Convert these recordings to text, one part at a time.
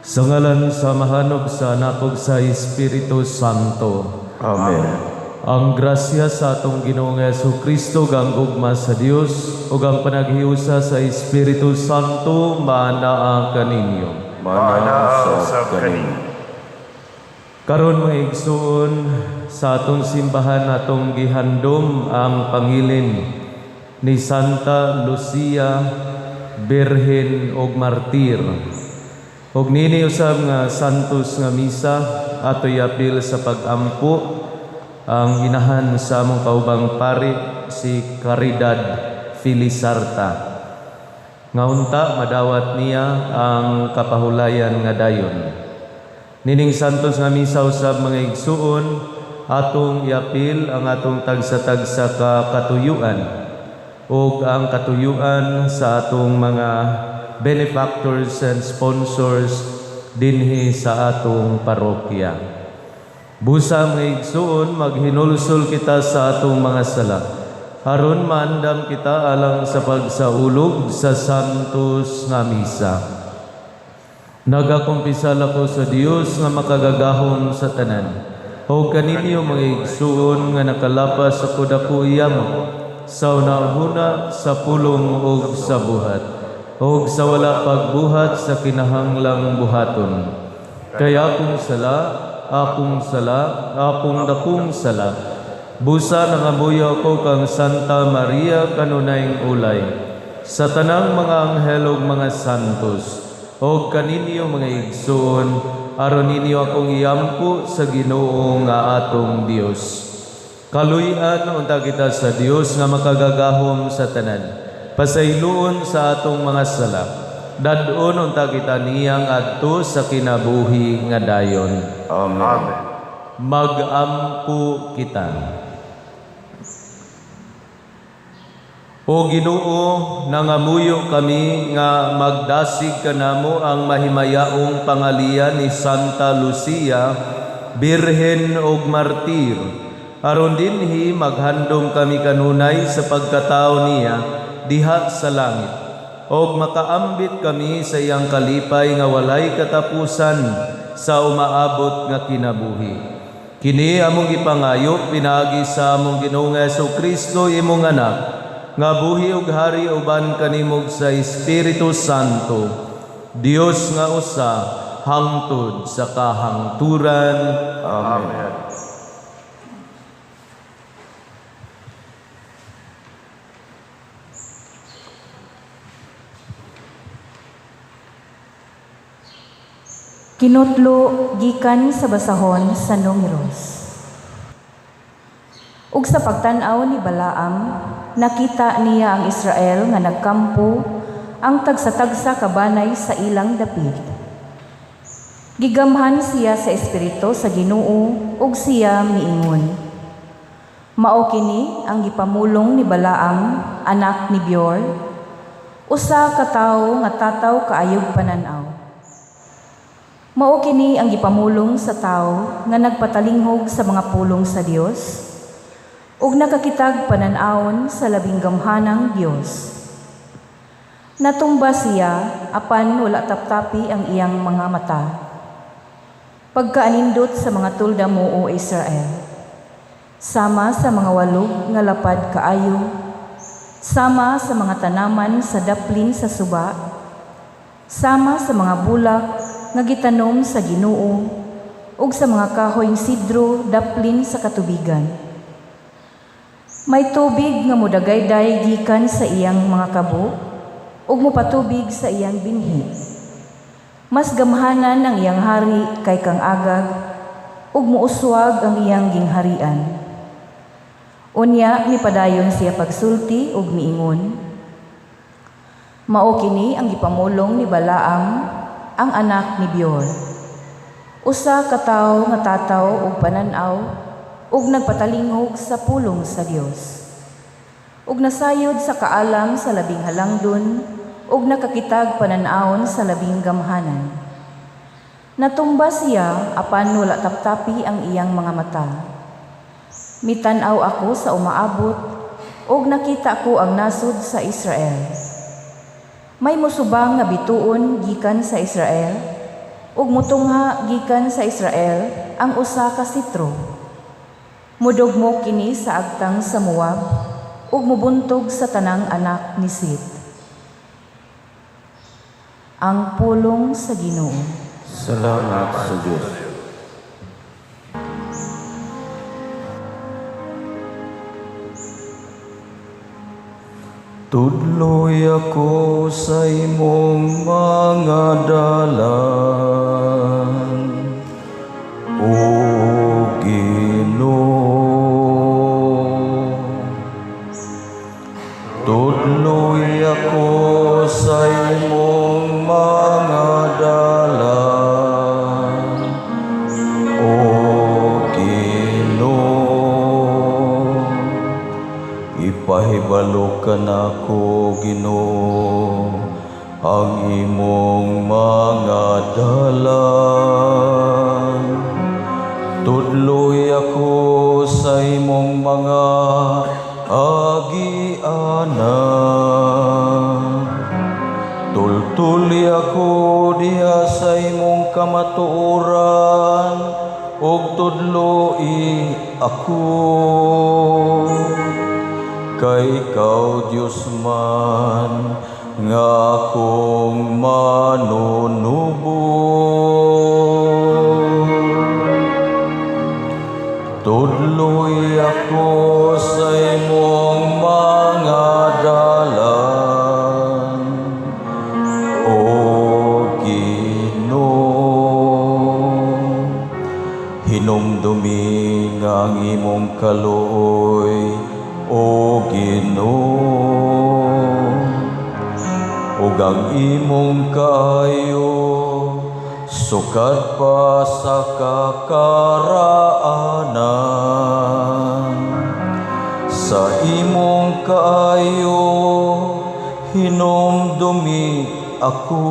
Sa ngalan sa mahanog sa nakog sa Espiritu Santo. Amen. Ang grasya sa atong Ginoong Jesucristo, ang ugma sa Dios ug ang panaghiusa sa Espiritu Santo manaa kaninyo. Manaa sa kanin. Karon mga igsoon, sa atong simbahan atong gihandom ang pangilin ni Santa Lucia, Birhen ug Martir. Ug nini usab nga santos nga misa atoy apil sa pagampo ang inahan sa among kaubang pari si Caridad Filisarta. Nga unta madawat niya ang kapahulayan nga dayon. Nining santos nga misa usab mga igsuon atong iapil ang atong tagsa-tagsa ka katuyuan ug ang katuyuan sa atong mga benefactors and sponsors dinhi sa atong parokya. Busa mga igsuon, maghinulsol kita sa atong mga sala aron maandam kita alang sa pagsaulog sa santos nga misa. Nagakumpisal ako sa Dios nga makagagahom sa tanan. O kaninyo mga igsuon nga nakalapas ako dako iyamo sa unahuna sa pulong ug sa buhat. O sa wala pagbuhat sa kinahanglang buhaton. Kaya akong sala, akong dakong sala. Busa nangamuyo ako kang Santa Maria kanunayng ulay. Sa tanang mga anghel ug mga santos. O kaninyo mga igsoon, aron ninyo akong iyampo sa Ginoo nga atong Dios. Kaluy-an unta kita sa Dios nga makagagahom sa tanan. Pasayloon sa atong mga sala. Dadon unta kita niyang adto sa kinabuhi nga dayon. Amen. Magampo kita. O Ginoo, nangamuyo kami nga magdasig kanamo ang mahimayaong pangalian ni Santa Lucia, Birhen ug Martir. Aron dinhi maghandom kami kanunay sa pagkatao niya diha sa langit. Og makaambit kami sa iyang kalipay nga walay katapusan sa umaabot nga kinabuhi. Kini among ipangayo pinagi sa among Ginoong Jesucristo imong anak, nga buhi ug hari uban kanimog sa Espiritu Santo, Dios nga usa hangtod sa kahangturan. Amen. Kinutlo gikan sa basahon sa Numeros. Ug sa pagtan-aw ni Balaam, nakita niya ang Israel nga nagkampo ang tagsa-tagsa kabanay sa ilang dapit. Gigamhan siya sa espiritu sa Ginoo ug siya miingon. Mao kini ang gipamulong ni Balaam, anak ni Beor, usa ka tawo nga tataw kaayog pananaw. Mao kini ang gipamulong sa tawo nga nagpatalinghog sa mga pulong sa Dios ug nakakitag pananawon sa labing gamhanang Dios. Natumba siya apan wala taptapi ang iyang mga mata. Pagkaanindot sa mga tuldamo o Israel, sama sa mga walog nga lapad kaayo, sama sa mga tanaman sa daplin sa suba, sama sa mga bulak nga gitanom sa Ginoo ug sa mga kahoyng sidro daplin sa katubigan. May tubig nga modagayday gikan sa iyang mga kabo ug mopatubig sa iyang binhi. Mas gamhanan ang iyang hari kay kang Agag ug muuswag ang iyang gingharian. Unya mipadayon siya pagsulti ug miingon. Mao kini ang gipamulong ni Balaam, ang anak ni Beor. Usa ka tawo nga tataw ug pananaw ug nagpatalinghog sa pulong sa Dios. Ug nasayod sa kaalam sa labing halangdon ug nakakitag pananawon sa labing gamhanan. Natumba siya apan wala taptapi ang iyang mga mata. Mitan-aw ako sa umaabot ug nakita ko ang nasod sa Israel. May musubang nga bituon gikan sa Israel, ug mutungha gikan sa Israel ang usa ka sitro. Mudugmo kini sa agtang sa Moab ug mubuntog sa tanang anak ni Sith. Ang pulong sa Ginoo. Salamat sa Diyos. Tudloy ako sa imong mga dalan, O Ginoo. Tudloy ako sa imong mga dalan, O Ginoo. Ipahibalo ka nako, Ginoo, ang imong mga dalan. Tudloy ako sa imong mga agianan. Tultuli ako diha sa imong kamatuoran, ug tudloi ako. Kay ikaw, Diyos man, nga akong manunubos. Tudloy ako sa imong mga dalan, O Ginoo. Hinumdumi nga ang imong kaluoy, O Ginoo, ug ang imong kaayo sukad pa sa kakaraanan. Sa imong kaayo hinumdumi ako,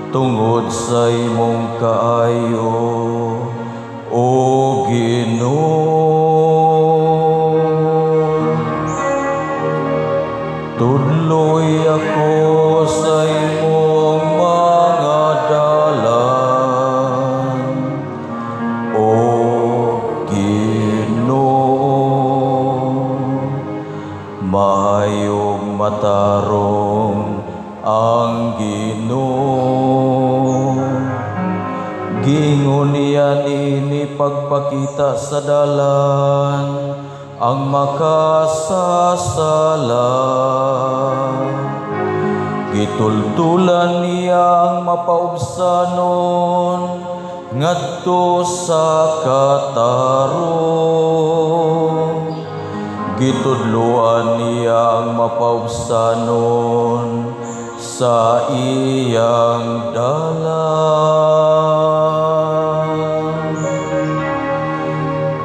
tungod sa imong kaayo, O Ginoo. Tudloy ako sa imong mga dalan, O Ginoo. Maayong matarong ang Ginoo, gingon niya ini pagpakita sa dalan ang makasasala. Gitultulan niya ang mapaubsanon ngadto sa katarong. Gitudloan niya ang mapaubsanon sa iyang dalan.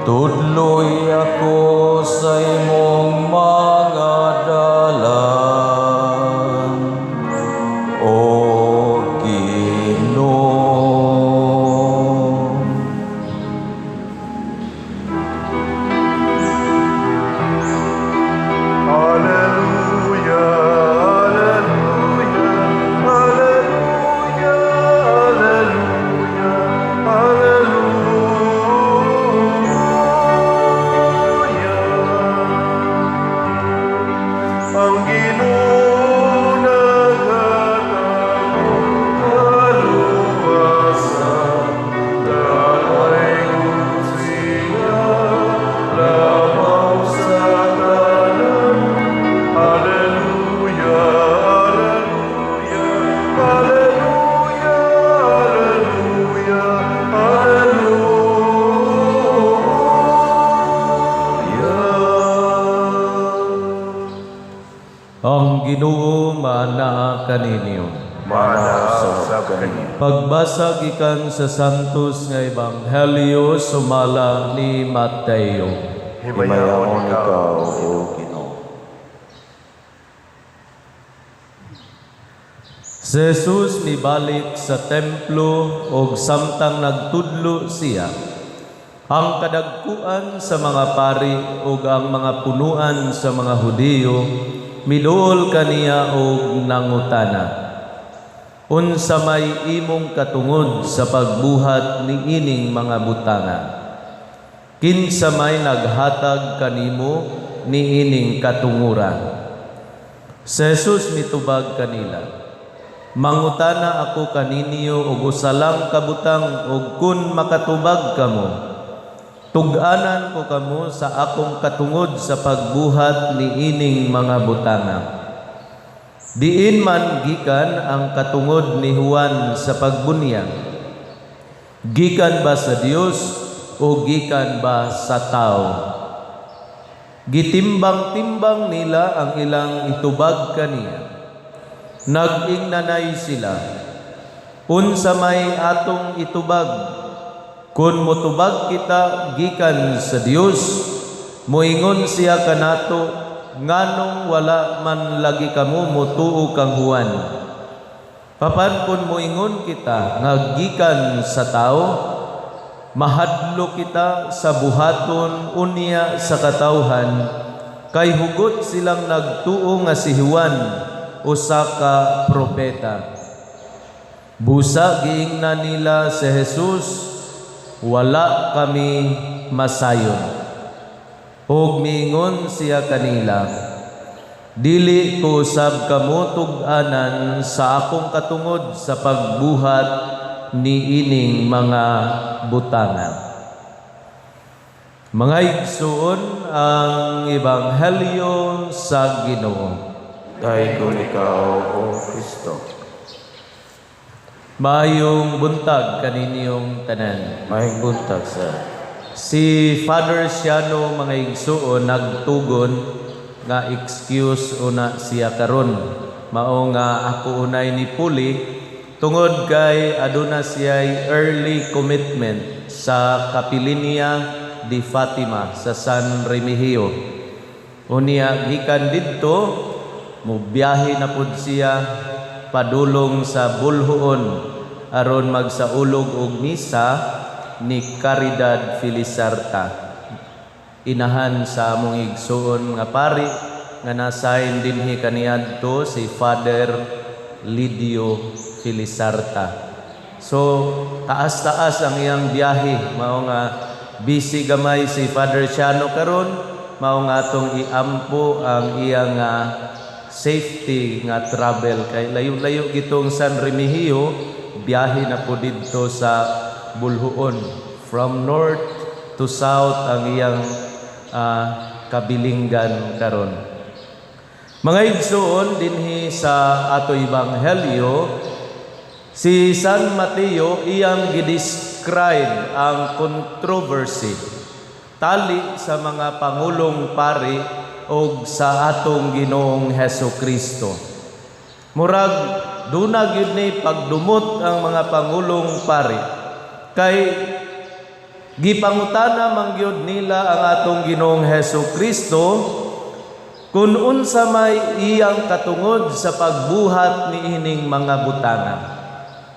Tudloy ako sa imong mga dalan, O Ginoo. Hallelujah, hallelujah, hallelujah, hallelujah, hallelujah. Ang Ginoo naghatag kaluwasan, dalay siya labaw sa tanan. Hallelujah, hallelujah, hallelujah, hallelujah. Ang Ginoo manaa kaninyo. Manasab kaniya. Pagbasa gikan sa santos nga ebanghelyo sumala ni Mateo. Himayaon ikaw, O Ginoo. Si Jesus mibalik sa templo ug samtang nagtudlo siya, ang kadagkuan sa mga pari ug ang mga punuan sa mga Hudiyo miduol kaniya og nangutana, unsa may imong katungod sa pagbuhat ni ining mga butanga. Kinsa may naghatag kanimo ni ining katunguran. Si Jesus mitubag kanila, mangutana ako kaninyo og usa lang kabutang ug kun makatubag kamo, tug-anan ko kamo sa akong katungod sa pagbuhat ni ining mga butanga. Diin man gikan ang katungod ni Juan sa pagbunyag? Gikan ba sa Dios o gikan ba sa tao? Gitimbang-timbang nila ang ilang itubag kaniya. Nag-ingnanay sila, unsa may atong itubag? Kun motubag kita gikan sa Dios, moingon siya kanato, nganong wala man lagi kamo motuo kang Juan? Papan kun moingon kita nga gikan sa tao, mahadlo kita sa buhaton unya sa katawhan, kay hugot silang nagtuo nga si Juan usa ka propeta. Busa giingnan nila si Jesus, wala kami masayon. Og miingon siya kanila, dili ko usab kamo tug-anan sa akong katungod sa pagbuhat ni ining mga butanga. Mga igsoon, ang Ebanghelyo sa Ginoo. Dayon ikaw, O Kristo. Maayong buntag kaninyong tanan. Maayong buntag, sir. Si Father Siano, mga igsoon, nagtugon nga excuse una siya karon. Mao nga ako unay ni Puli, tungod kay aduna siya'y early commitment sa Kapilinya di Fatima sa San Remigio. Unya gikan didto, mubiyahe na pud siya padulong sa Bulhuon aron magsaulog og misa ni Caridad Filisarta. Inahan sa among igsoon nga pari nga nasayn dinhi kaniadto si Father Lidio Filisarta. So, taas-taas ang iyang biyahe. Mao nga busy gamay si Father Siano karon, mao nga atong iampo ang iyang safety nga travel kay layo-layo gitong San Remigio, biyahe na po didto sa Bulhuon. From north to south ang iyang kabilinggan karon. Mga igsoon dinhi sa ato Ebanghelyo, si San Mateo iyang gidescribe ang controversy tali sa mga pangulong pari o sa atong Ginoong Hesukristo. Murag duna gyud ni pagdumot ang mga pangulong pari kay gipangutana man gyud nila ang atong Ginoong Hesukristo kung unsa may iyang katungod sa pagbuhat ni ining mga butanga.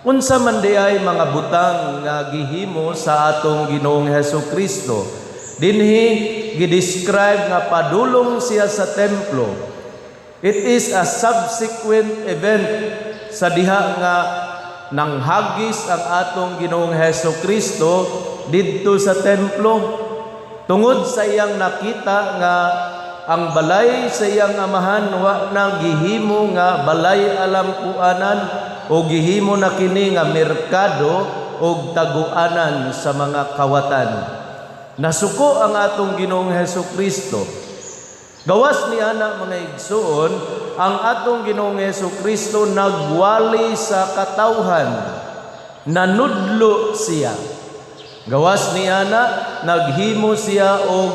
Unsa man di ay mga butang nga gihimo sa atong Ginoong Hesukristo. Dinhi gidescribe nga padulong siya sa templo. It is a subsequent event sa diha nga nanghagis ang atong Ginoong Hesukristo didto sa templo tungod sa iyang nakita nga ang balay sa iyang amahan wa na gihimo nga balay alampuanan o gihimo na kini nga merkado o taguanan sa mga kawatan. Nasuko ang atong Ginoong Hesukristo. Gawas ni ana mga igsoon, ang atong Ginoong Hesukristo nagwali sa katawhan, nanudlo siya. Gawas ni ana, naghimo siya og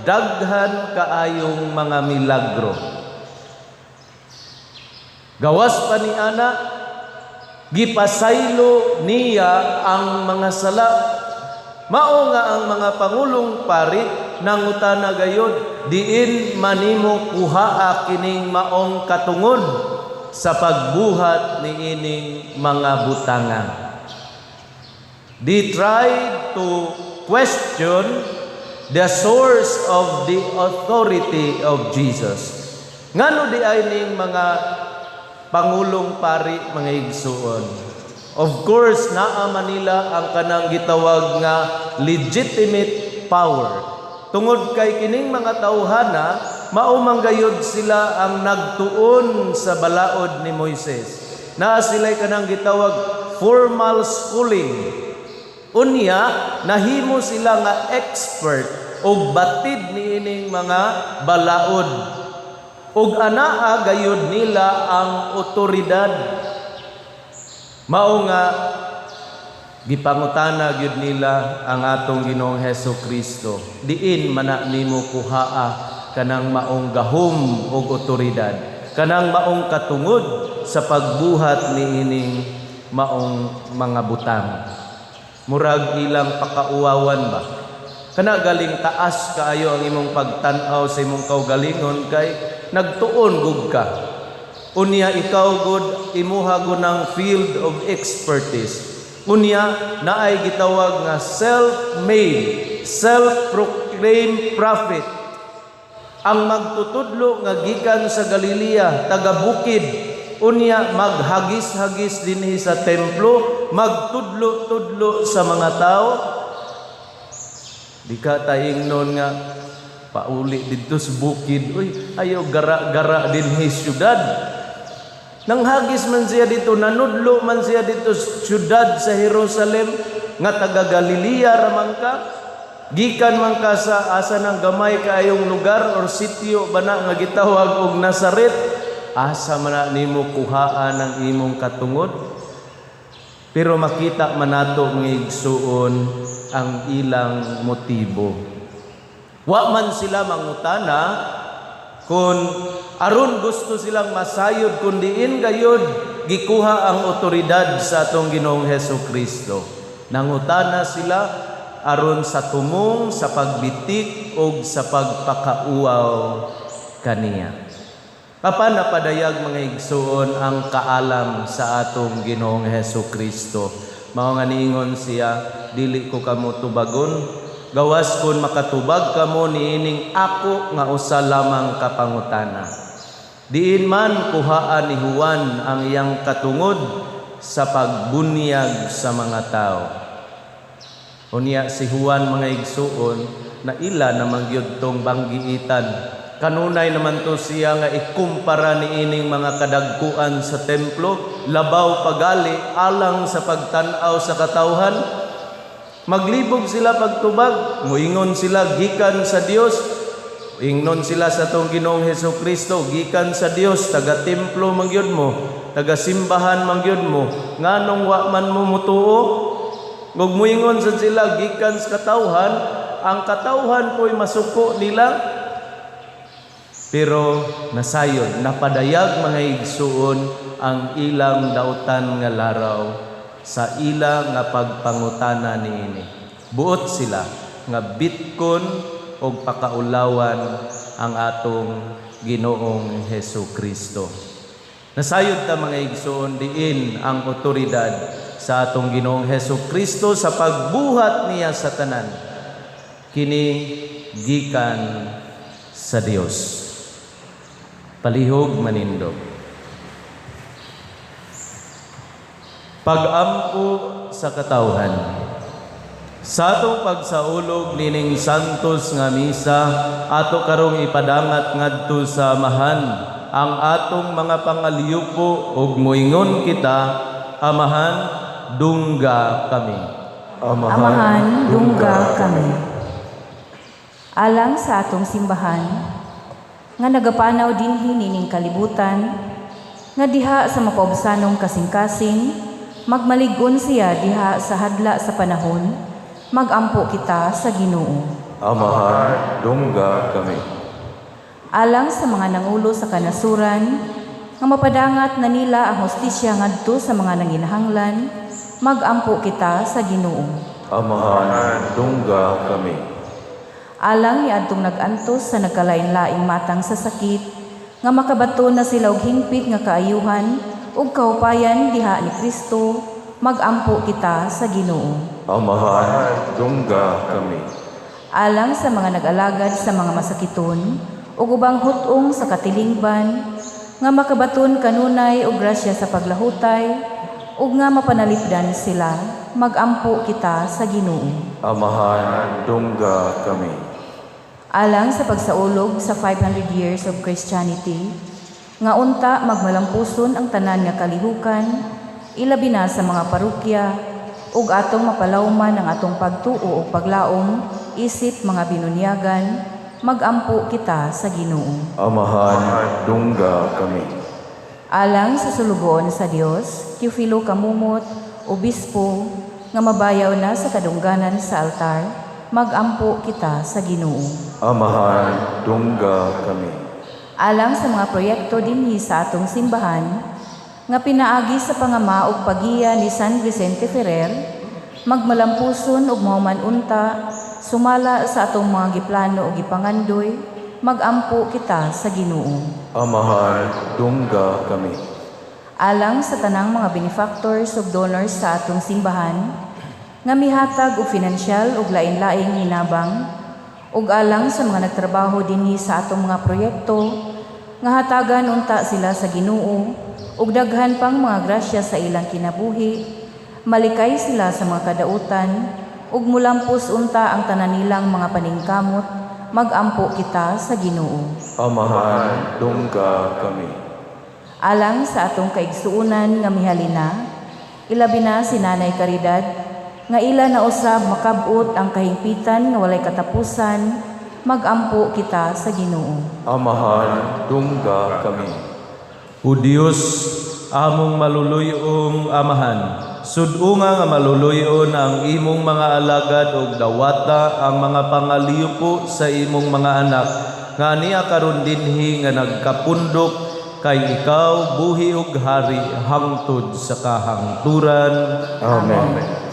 daghan kaayong mga milagro. Gawas pa ni ana, gipasaylo niya ang mga sala. Mao nga ang mga pangulong pari nangutana gayud, diin manimo kuhaa kining maong katungod sa pagbuhat ni ining mga butanga. They tried to question the source of the authority of Jesus. Ngano di ay ning mga Pangulong Pari mga igsuon. Of course, naa Manila ang kanang gitawag nga legitimate power. Tungod kay kining mga tawhana, maumanggayod sila ang nagtuon sa balaod ni Moises. Naa sila'y kanang gitawag formal schooling. Unya, nahimo sila nga expert o batid niining mga balaod. Ug anaa gayud nila ang otoridad. Mao nga gipangutana gyud nila ang atong Ginoong Hesukristo. Diin man nimo kuhaa kanang maong gahom ug otoridad, kanang maong katungod sa pagbuhat niining maong mga butang. Murag ilang pakauwawan ba? Kana galing taas kaayo ang imong pagtan-aw sa imong kaugalingon kay nagtuon gud ka. Unya ikaw gud imuha gud ng field of expertise. Unya naay gitawag nga self-made, self-proclaimed prophet. Ang magtutudlo nga gikan sa Galilea, taga bukid, unya maghagis-hagis dinhi sa templo, magtudlo-tudlo sa mga tao. Di ka taingnon nga pauli dito sa bukid, uy, ayaw gara-gara dinhi syudad. Nang hagis man siya dito, nanudlo man siya dito sa syudad sa Jerusalem, nga taga Galilea ramang ka, gikan man ka sa asa ng gamay kaayong lugar or sitio bana nga gitawag og Nazaret, asa man nimo kuhaan ang imong katungod. Pero makita man nato mga igsuon ang ilang motibo. Wa man sila mangutana kung aron gusto silang masayod kundiin gayud gikuha ang otoridad sa atong Ginoong Hesukristo. Nangutana sila aron sa tumong, sa pagbitik o sa pagpakauaw kaniya. Papan napadayag mga igsuon ang kaalam sa atong Ginoong Hesukristo. Mao nga niingon siya, dili ko kamo tubagon, gawas kun makatubag kamo niining ako nga usa lamang kapangutana. Diin man kuhaan ni Juan ang iyang katungod sa pagbunyag sa mga tao. Unya si Juan mga igsuon na ila namang gyud tong banggiitan. Kanunay naman to siya nga ikumpara niining mga kadagkuan sa templo, labaw pagali alang sa pagtan-aw sa katawhan. Maglibog sila pagtubag, muingon sila gikan sa Dios. Ingnon sila sa atong Ginoong Hesukristo, gikan sa Dios, taga templo mangyud mo, taga simbahan mangyud mo, nganong wa man mo mutuo? Ug muingon sa sila gikan sa katawhan, ang katawhan ko'y masuko nila. Pero nasayod, napadayag mga igsuon ang ilang dautan nga laraw sa ila nga pagpangutana niini. Buot sila nga bitkon o pakaulawan ang atong Ginoong Hesukristo. Nasayod ta mga igsuon diin ang otoridad sa atong Ginoong Hesukristo sa pagbuhat niya sa tanan. Kini gikan sa Dios. Palihog manindog. Pag-ampo sa katawhan. Sa atong pagsaulog nining santos nga misa, ato karong ipadangat ngadto sa amahan ang atong mga pangaliyupo ug moingon kita, Amahan, dungga kami. Amahan, dungga kami. Alang sa atong simbahan, nga nagapanaw dinhi nining kalibutan, nga diha sa mapaubsanong kasing-kasing, magmalig-on siya diha sa hadla sa panahon, magampo kita sa Ginoo. Amahan, dungga kami. Alang sa mga nangulo sa kanasuran, nga mapadangat na nila ang hustisya ngadto sa mga nanginahanglan, magampo kita sa Ginoo. Amahan, dungga kami. Alang ni adtong nagantos sa nagkalain-laing matang sa sakit, nga makabato na sila og hingpit nga kaayuhan ug kaupayan diha ni Kristo, magampo kita sa Ginoo. Amahan, dungga kami. Alang sa mga nag-alagad sa mga masakiton ug ubang hutong sa katilingban, nga makabaton kanunay og grasya sa paglahutay, ug nga mapanalipdan sila, magampo kita sa Ginoo. Amahan, dungga kami. Alang sa pagsaulog sa 500 years of Christianity, nga unta magmalampuson ang tanan nga kalihukan, ilabi na sa mga parokya, ug atong mapalawman ang atong pagtuo o paglaom, isip mga binunyagan, magampo kita sa Ginoo. Amahan, dungga kami. Alang sa sulugoon sa Dios, Teofilo Kamumot, obispo, nga mabayaw na sa kadungganan sa altar, magampo kita sa Ginoo. Amahan, dungga kami. Alang sa mga proyekto dinhi sa atong simbahan, nga pinaagi sa pangama ug pagiya ni San Vicente Ferrer, magmalampuson ug mahuman unta, sumala sa atong mga giplano ug gipangandoy, magampo kita sa Ginoo. Amahan, dungga kami. Alang sa tanang mga benefactors ug donors sa atong simbahan, nga mihatag og finansyal ug lain-laing hinabang, ug alang sa mga nagtrabaho dinhi sa atong mga proyekto, nga hatagan unta sila sa Ginoo, ug daghan pang mga grasya sa ilang kinabuhi, malikay sila sa mga kadautan, ug mulampos unta ang tanan nilang mga paningkamot, magampo kita sa Ginoo. Amahan, dungga kami. Alang sa atong kaigsuunan nga mihalina, ilabi na si Nanay Caridad, nga ila na usab makabot ang kahingpitan nga walay katapusan, magampo kita sa Ginoo. Amahan, dungga kami. O Dios, among maluluyong amahan, sudunga nga maluluyon ang imong mga alagad ug dawata ang mga pangaliupo sa imong mga anak, nga niya karon dinhi nga nagkapundok kay ikaw buhi ug hari hangtod sa kahangturan. Amen.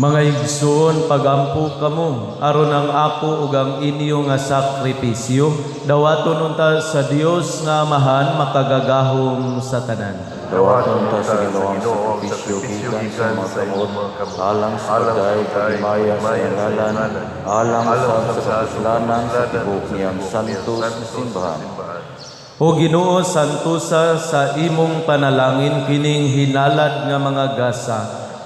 Mga igsoon, pagampo kamo, aron ang ako ug ang inyo nga sakripisyo, dawaton unta sa Dios nga amahan makagagahom sa tanan. Dawaton ta sa Ginoo ang sakripisyo gikan sa imong alang sa pagdaig pagmaya sa ngalan, alang sa kasalanan sa tibok niyang santos nga simbahan. O Ginoo, santusa sa imong panalangin kining hinalad nga mga gasa,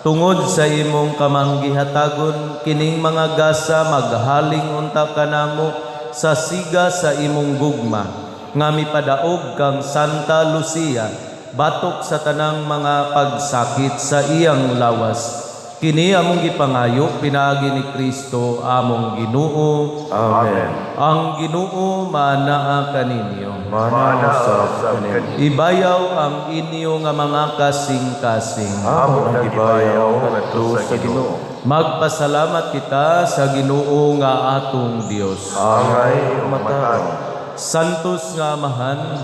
tungod sa imong kamanggihatagon kining mga gasa maghaling unta kanamo sa siga sa imong gugma, nga mipadaog kang Santa Lucia batok sa tanang mga pagsakit sa iyang lawas. Kini among gipangayo pinaagi ni Kristo among Ginoo. Amen. Ang Ginoo manaa kaninyo. Mana sa kanin. Ibayaw ang inyo nga mga kasing-kasing. Among nagibayaw ngadto sa Ginoo. Magpasalamat kita sa Ginoo nga atong Dios. Angay umatao. Santos nga amahan,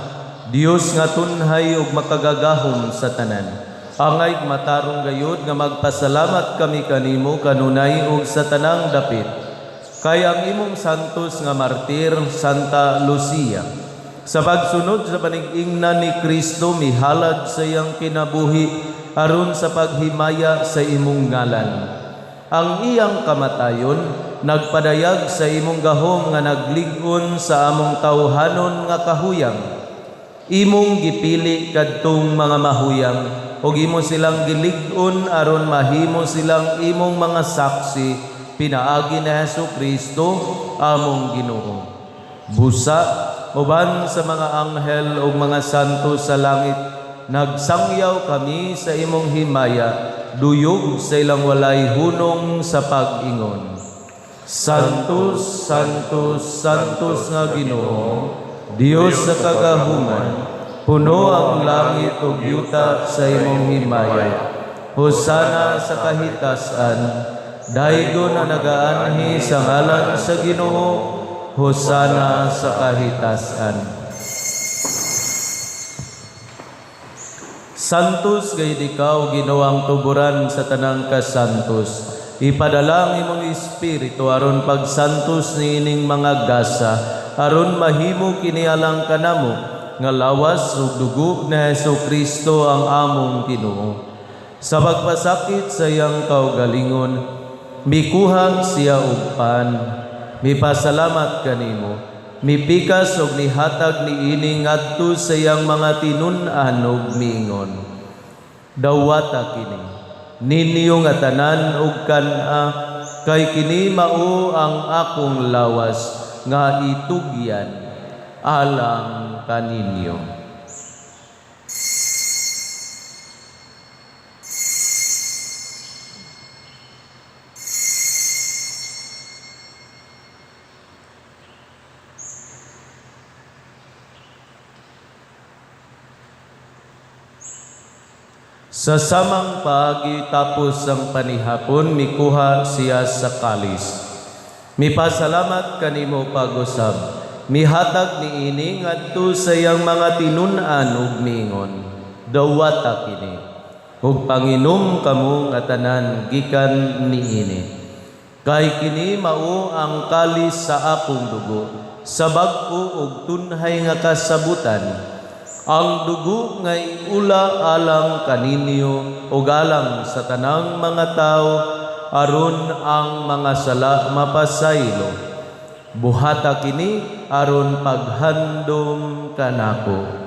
Dios nga tunhay ug makagagahom sa tanan. Angay matarong gayud nga magpasalamat kami kanimo kanunay ug sa tanang dapit. Kay ang imong santos nga martir, Santa Lucia, sa pagsunod sa panig-ingnan ni Kristo mihalad sa iyang kinabuhi, aron sa paghimaya sa imong ngalan. Ang iyang kamatayon nagpadayag sa imong gahom nga naglig-on sa among tawhanon nga kahuyang. Imong gipili kadtong mga mahuyang ug imo silang gilig-on aron mahimo silang imong mga saksi pinaagi ni Hesukristo among Ginoo. Busa uban sa mga anghel ug mga santo sa langit, nagsangyaw kami sa imong himaya, duyog sa ilang walay hunong sa pag-ingon. Santos, Santos, Santos nga Ginoo, Dios sa kagahuman, puno ang langit ug yuta sa imong himaya. Hosana sa kahitasan, daygon na nagaanhi sa ngalan sa Ginoo. Hosana sa kahitasan. Santos gayud ikaw, Ginoo tuburan sa tanang kasantos. Ipadala ang imong espiritu aron pagsantos niining mga gasa, aron mahimo kinialang kanamo nga lawas ug dugo ni Hesukristo ang among Ginoo. Sa pagpasakit sa iyang kaugalingon, mikuhang siya og pan, mipasalamat kanimo, mipikas ug nihatag niini ngadto sa iyang mga tinun-an ug miingon. Dawata kini ninyo nga tanan ug kan-a, kay kini mao ang akong lawas nga itugyan alang kaninyo. Sa samang paagi tapos ang panihapon, mikuha siya sa kalis. Mipasalamat kanimo pag-usab, mihatag niini ngadto sa iyang mga tinun-an ug miingon. Dawata kini, ug panginom kamo nga tanan gikan niini. Kay kini mao ang kalis sa akong dugo, sa bag-o ug tunhay nga kasabutan. Ang dugo nga iula alang kaninyo ug alang sa tanang mga tao, aron ang mga sala mapasaylo. Buhata kini aron paghandom kanako.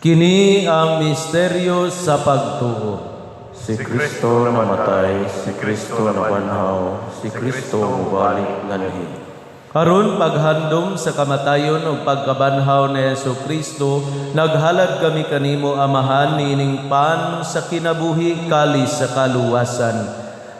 Kini ang misteryo sa pagtuo. Si Kristo namatay, si Kristo nabanhaw, si Kristo mubalik nganhi. Karon paghandom sa kamatayon ug pagkabanhaw ni Hesukristo, naghalad kami kanimo amahan nining pan sa kinabuhi kalis sa kaluwasan.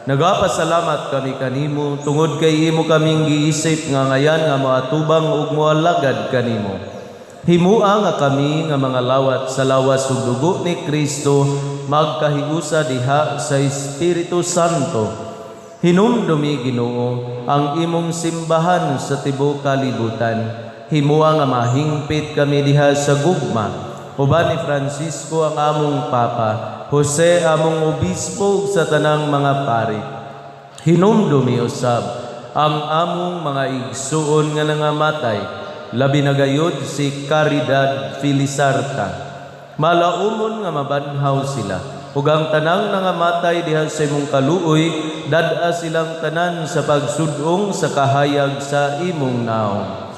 Nagapasalamat kami kanimo tungod kay imo kaming giisip nga ngayan nga moatubang ug moalagad kanimo. Himua nga kami nga mga lawat sa lawas ug dugo ni Kristo magkahiusa diha sa Espiritu Santo. Hinumdumi Ginoo ang imong simbahan sa tibuok kalibutan. Himua nga mahingpit kami diha sa gugma. Uban ni Francisco ang among Papa, Jose among obispo sa tanang mga pari. Hinumdumi usab ang among mga igsuon nga nangamatay, labi na gayud si Caridad Filisarta. Malaumon nga mabanhaw sila, ug ang tanang nangamatay diha sa imong kaluoy, dad-a silang tanan sa pagsudong sa kahayag sa imong naong.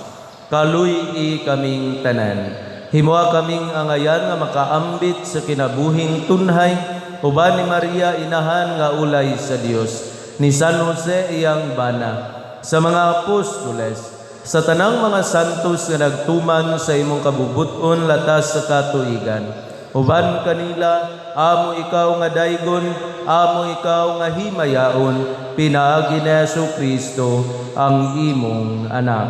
Kaluy-i kaming tanan, himua kaming angayan nga makaambit sa kinabuhing tunhay, uban ni Maria inahan nga ulay sa Dios, ni San Jose iyang bana, sa mga apostoles, sa tanang mga santos nga nagtuman sa imong kabubuton latas sa katuigan. Uban kanila, amo ikaw nga daygon, amo ikaw nga himayaon, pinaagi ni Hesukristo ang imong anak.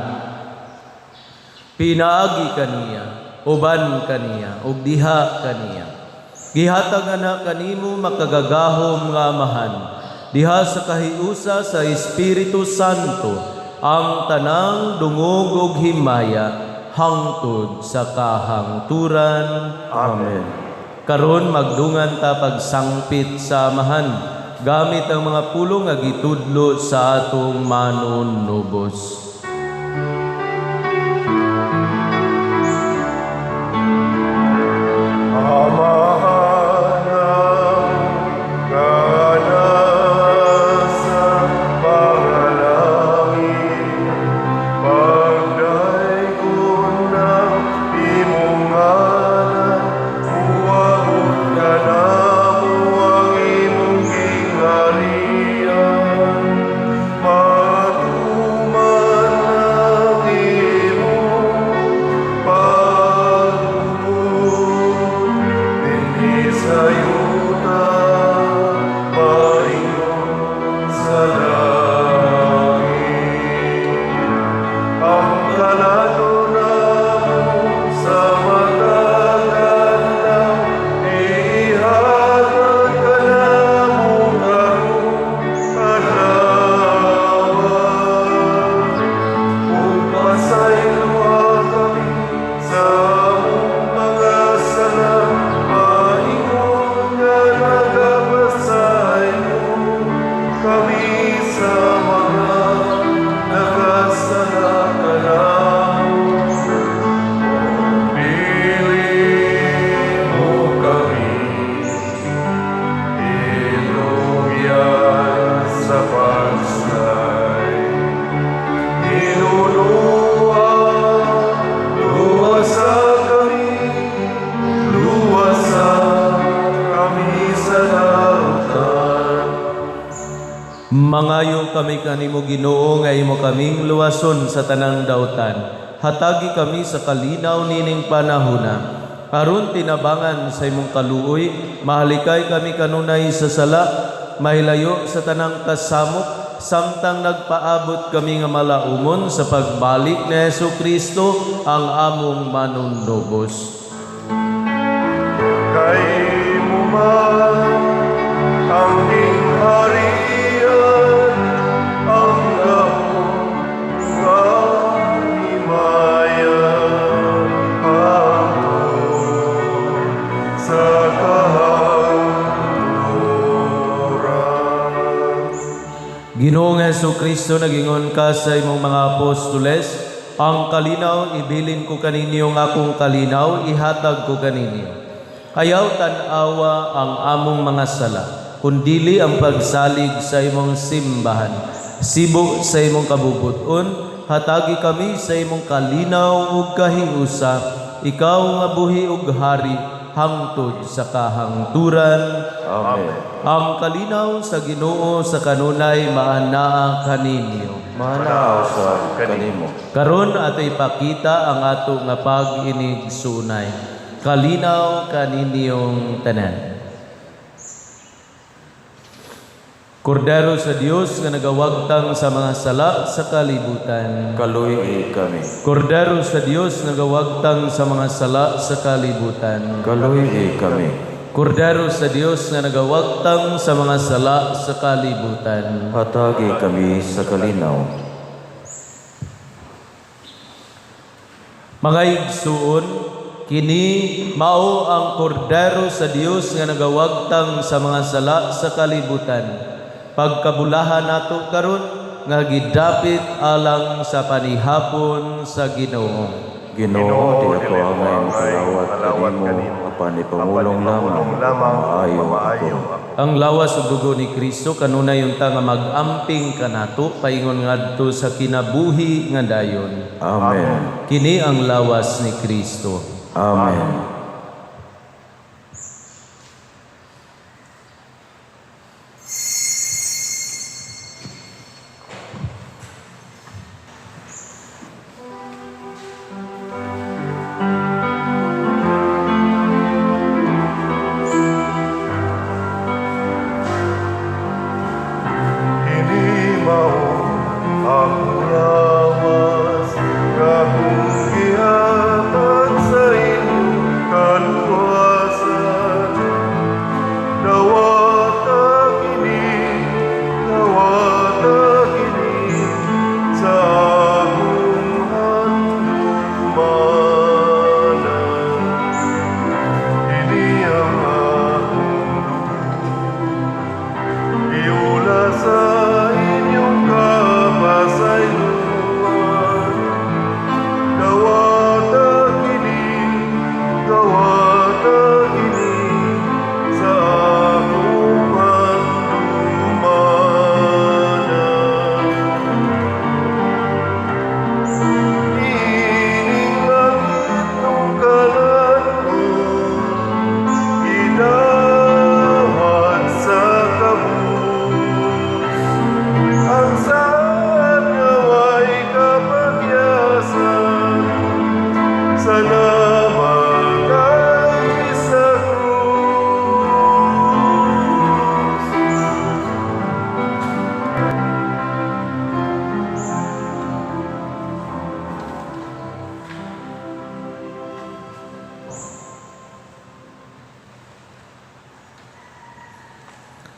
Pinaagi kaniya, uban kaniya, ug diha kaniya. Gihatag anak kanimo makagagahom nga amahan, diha sa kahiusa sa Espiritu Santo, ang tanang dungog ug himaya hangtod sa kahangturan. Amen. Karon magdungan ta pagsangpit sa amahan, gamit ang mga pulong nga gitudlo sa atong manunubos. Mangayo kami kanimo Ginoo nga imo kaming luwason sa tanang dautan. Hatagi kami sa kalinaw nining panahona. Aron tinabangan sa imong kaluoy, mahalikay kami kanunay sa sala, mahilayo sa tanang kasamok, samtang nagpaabot kami nga malaumon sa pagbalik ni Jesucristo ang among manunubos. Kay mo man ang hari Ginoong Jesucristo, nagingon ka sa imong mga apostoles, ang kalinaw ibilin ko kaninyo nga akong kalinaw ihatag ko kaninyo. Ayaw tan-awa ang among mga sala, kundili ang pagsalig sa imong simbahan. Sibo sa imong kabubuton, hatagi kami sa imong kalinaw ug kahiusa, ikaw nga buhi ug hari, hangtod sa kahangturan. Amen. Ang kalinaw sa Ginoo sa kanunay maanaa kaninyo. Manaaw sa kanimo. Karon ato ipakita ang ato nga pag-inigsunay. Kalinaw kaninyong tanan. Kordero sa Dios nga nagawagtang sa mga sala sa kalibutan. Kaluy kami. Kordero sa Dios nga nagawagtang sa mga sala sa kalibutan. Kaluy kami. Kordero sa Dios nga nagawagtang sa mga sala sa kalibutan. Hatagi kami sa kalinaw. Mga igsuon, kini mao ang kordero sa Dios nga nagawagtang sa mga sala sa kalibutan. Pagkabulahan nato karon nga gidapit alang sa panihapon sa Ginoo. Ginoo, tinakuangay mo kalawat kanimo, apan ipamulong lamang, maayo ako. Ang lawas ug dugo ni Kristo kanunay unta nga mag-amping kanato paingon ngadto sa kinabuhi nga dayon. Amen. Kini ang lawas ni Kristo. Amen.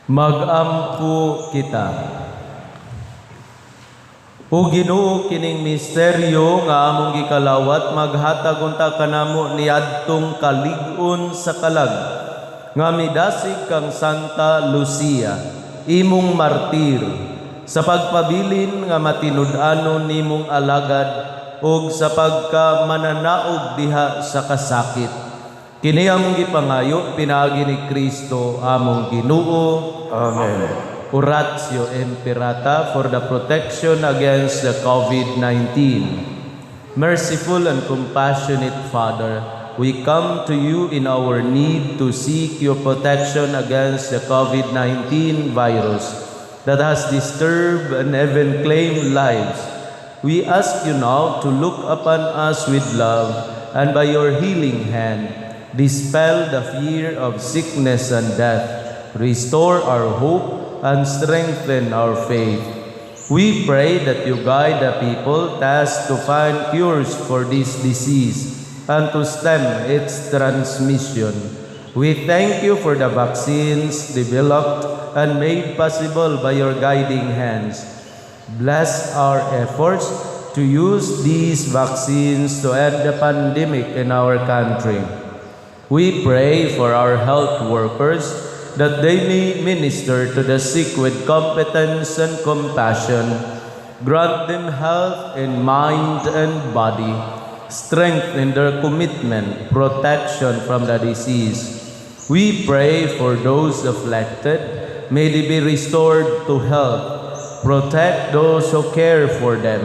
Magampo kita. O Ginoo, kining misteryo nga among gikalawat, maghatag unta kanamo niadtong kalig-on sa kalag, nga midasig kang Santa Lucia, imong martir, sa pagpabilin nga matinud-anon nimong alagad, og sa pagka mananaog diha sa kasakit. Kini among gipangayo pinaagi ni Kristo among Ginoo. Amen. Oratio Imperata for the protection against the COVID-19. Merciful and compassionate Father, we come to you in our need to seek your protection against the COVID-19 virus that has disturbed and even claimed lives. We ask you now to look upon us with love and by your healing hand, dispel the fear of sickness and death, restore our hope, and strengthen our faith. We pray that you guide the people tasked to find cures for this disease and to stem its transmission. We thank you for the vaccines developed and made possible by your guiding hands. Bless our efforts to use these vaccines to end the pandemic in our country. We pray for our health workers that they may minister to the sick with competence and compassion. Grant them health in mind and body, strength in their commitment, protection from the disease. We pray for those afflicted, may they be restored to health. Protect those who care for them.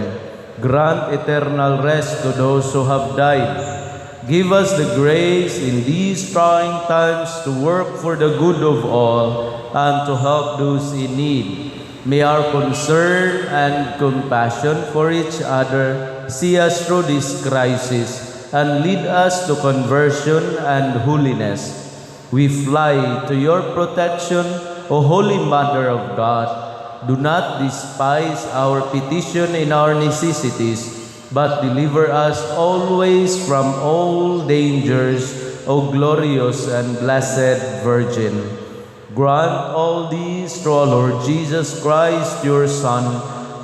Grant eternal rest to those who have died. Give us the grace in these trying times to work for the good of all and to help those in need. May our concern and compassion for each other see us through this crisis and lead us to conversion and holiness. We fly to your protection, O Holy Mother of God. Do not despise our petition in our necessities, but deliver us always from all dangers, O glorious and blessed Virgin. Grant all these through our Lord Jesus Christ, your Son,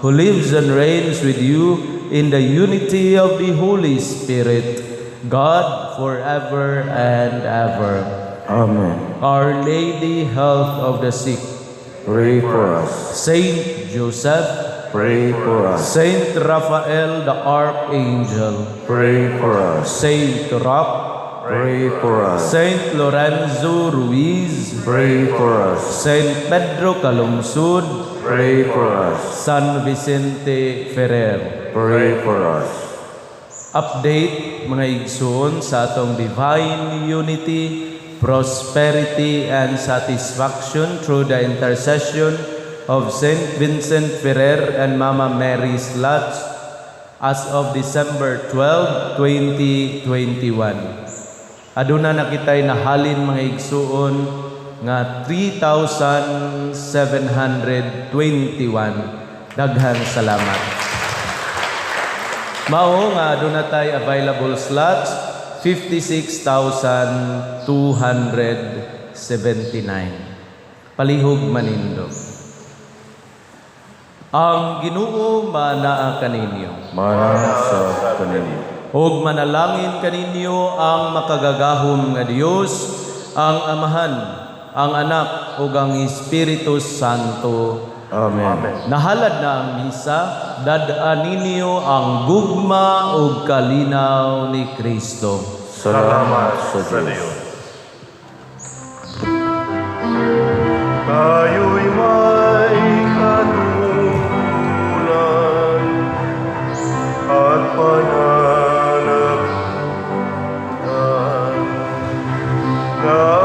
who lives and reigns with you in the unity of the Holy Spirit, God forever and ever. Amen. Our Lady, health of the sick, Pray for us. Saint Joseph, Pray for us. Saint Raphael the Archangel, Pray for us. Saint Roch, Pray for us. Saint Lorenzo Ruiz, Pray for us. Saint Pedro Calungsod, Pray for us. San Vicente Ferrer. Pray for us. Update mga igsoon sa atong divine unity, prosperity, and satisfaction through the intercession of Saint Vincent Ferrer and Mama Mary Slats as of December 12, 2021. Aduna na kita'y nahalin mga igsuon nga 3,721. Daghang salamat. Mao nga aduna tay available slots 56,279. Palihog manindog. Ang Ginoo manaa kaninyo. Manasa kaninyo. Og manalangin kaninyo ang makagagahom nga Dios, ang Amahan, ang Anak, ug ang Espiritu Santo. Amen. Nahalad na ang misa, dadaan ninyo ang gugma ug kalinaw ni Kristo. Salamat sa Diyos. Tayo'y may kanulan at pananagutan na